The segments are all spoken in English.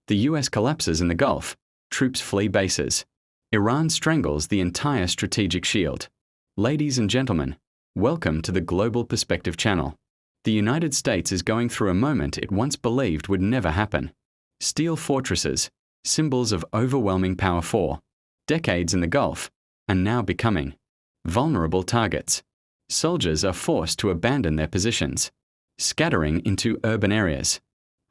The US collapses in the Gulf, troops flee bases. Iran strangles the entire strategic shield. Ladies and gentlemen, welcome to the Global Perspective channel. The United States is going through a moment it once believed would never happen. Steel fortresses, symbols of overwhelming power for decades in the Gulf, are now becoming vulnerable targets. Soldiers are forced to abandon their positions, scattering into urban areas,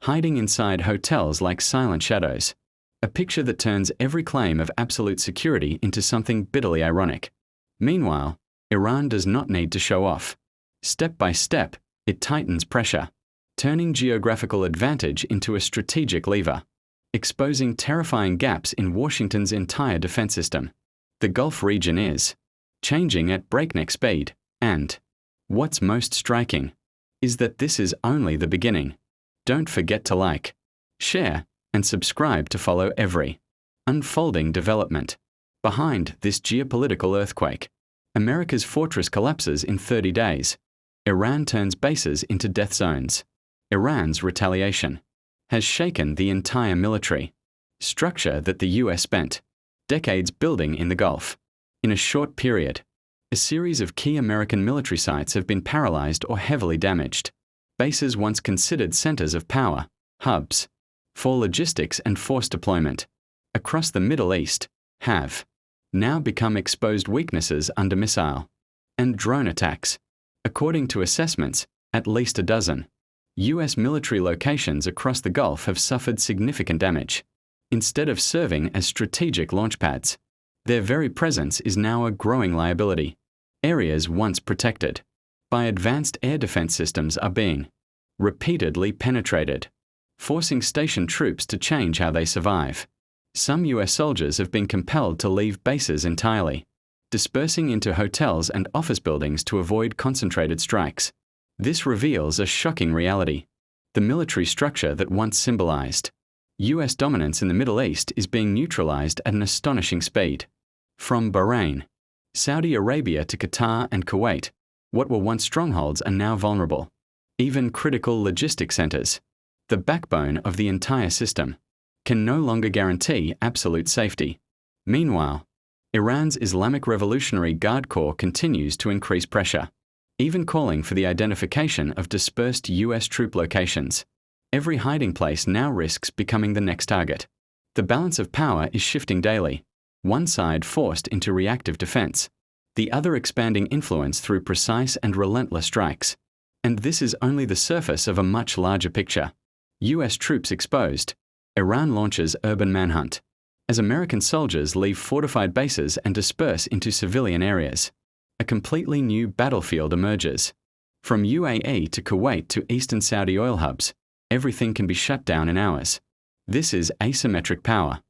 hiding inside hotels like silent shadows. A picture that turns every claim of absolute security into something bitterly ironic. Meanwhile, Iran does not need to show off. Step by step, it tightens pressure, turning geographical advantage into a strategic lever, exposing terrifying gaps in Washington's entire defense system. The Gulf region is changing at breakneck speed, and what's most striking is that this is only the beginning. Don't forget to like, share, and subscribe to follow every unfolding development. Behind this geopolitical earthquake, America's fortress collapses in 30 days. Iran turns bases into death zones. Iran's retaliation has shaken the entire military structure that the US spent decades building in the Gulf. In a short period, a series of key American military sites have been paralyzed or heavily damaged. Bases once considered centers of power, hubs for logistics and force deployment across the Middle East, have now become exposed weaknesses under missile and drone attacks. According to assessments, at least a dozen US military locations across the Gulf have suffered significant damage. Instead of serving as strategic launchpads, their very presence is now a growing liability. Areas once protected by advanced air defense systems are being repeatedly penetrated, forcing stationed troops to change how they survive. Some US soldiers have been compelled to leave bases entirely, dispersing into hotels and office buildings to avoid concentrated strikes. This reveals a shocking reality. The military structure that once symbolized US dominance in the Middle East is being neutralized at an astonishing speed. From Bahrain, Saudi Arabia to Qatar and Kuwait, what were once strongholds are now vulnerable. Even critical logistics centers, the backbone of the entire system, can no longer guarantee absolute safety. Meanwhile, Iran's Islamic Revolutionary Guard Corps continues to increase pressure, even calling for the identification of dispersed US troop locations. Every hiding place now risks becoming the next target. The balance of power is shifting daily, one side forced into reactive defense, the other expanding influence through precise and relentless strikes. And this is only the surface of a much larger picture. US troops exposed. Iran launches urban manhunt as American soldiers leave fortified bases and disperse into civilian areas. A completely new battlefield emerges. From UAE to Kuwait to eastern Saudi oil hubs, everything can be shut down in hours. This is asymmetric power.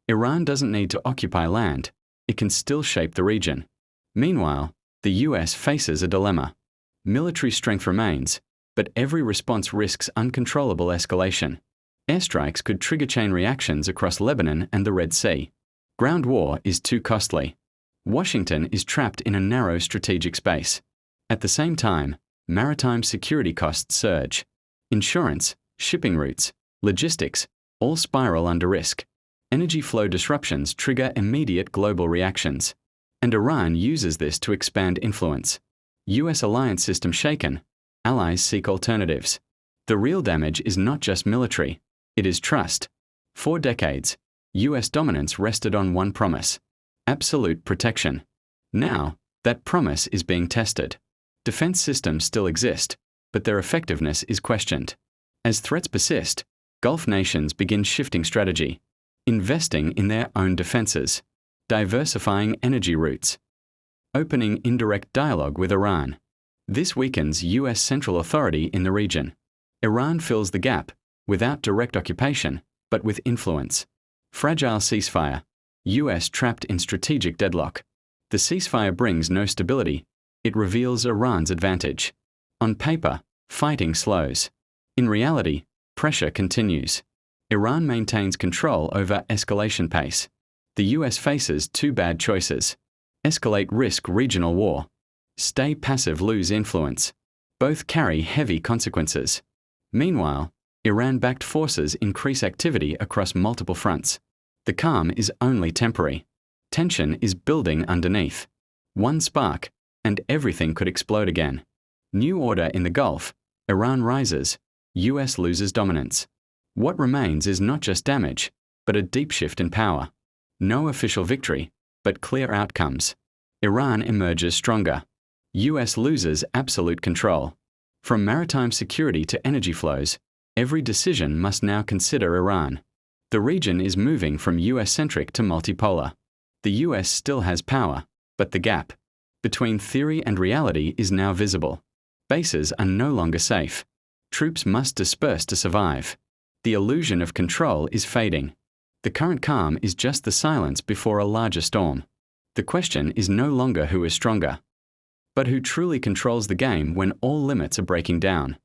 Iran doesn't need to occupy land, it can still shape the region. Meanwhile, the US faces a dilemma. Military strength remains, but every response risks uncontrollable escalation. Airstrikes could trigger chain reactions across Lebanon and the Red Sea. Ground war is too costly. Washington is trapped in a narrow strategic space. At the same time, maritime security costs surge. Insurance, shipping routes, logistics, all spiral under risk. Energy flow disruptions trigger immediate global reactions. And Iran uses this to expand influence. US alliance system shaken, allies seek alternatives. The real damage is not just military, it is trust. For decades, US dominance rested on one promise: absolute protection. Now, that promise is being tested. Defense systems still exist, but their effectiveness is questioned. As threats persist, Gulf nations begin shifting strategy, investing in their own defenses, diversifying energy routes, opening indirect dialogue with Iran. This weakens US central authority in the region. Iran fills the gap, without direct occupation, but with influence. Fragile ceasefire. US trapped in strategic deadlock. The ceasefire brings no stability. It reveals Iran's advantage. On paper, fighting slows. In reality, pressure continues. Iran maintains control over escalation pace. The US faces two bad choices: escalate, risk regional war; stay passive, lose influence. Both carry heavy consequences. Meanwhile, Iran-backed forces increase activity across multiple fronts. The calm is only temporary. Tension is building underneath. One spark, and everything could explode again. New order in the Gulf. Iran rises. US loses dominance. What remains is not just damage, but a deep shift in power. No official victory, but clear outcomes. Iran emerges stronger. US loses absolute control. From maritime security to energy flows, every decision must now consider Iran. The region is moving from US-centric to multipolar. The US still has power, but the gap between theory and reality is now visible. Bases are no longer safe. Troops must disperse to survive. The illusion of control is fading. The current calm is just the silence before a larger storm. The question is no longer who is stronger, but who truly controls the game when all limits are breaking down.